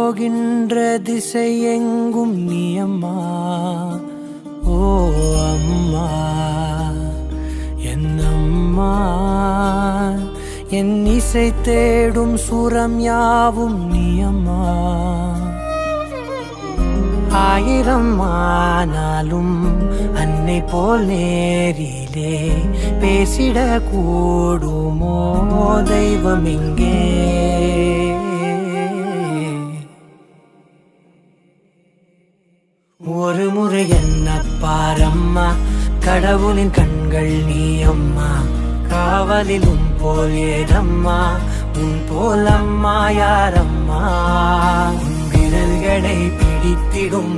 போகின்ற திசை எங்கும் நீ அம்மா. ஓ அம்மா என் அம்மா, என் இசை தேடும் சுரம் யாவும் நீ அம்மா. ஆயிரம் ஆனாலும் அன்னை போல் நேரிலே பேசிட கூடுமோ தெய்வம் இங்கே. ஒரு முறை என்ன பாரம்மா, கடவுளின் கண்கள் நீ அம்மா. காவலிலும் போல் ஏதம்மா, உன் போல் அம்மா யாரம்மா. உன் விரல்களை பிடித்திடும்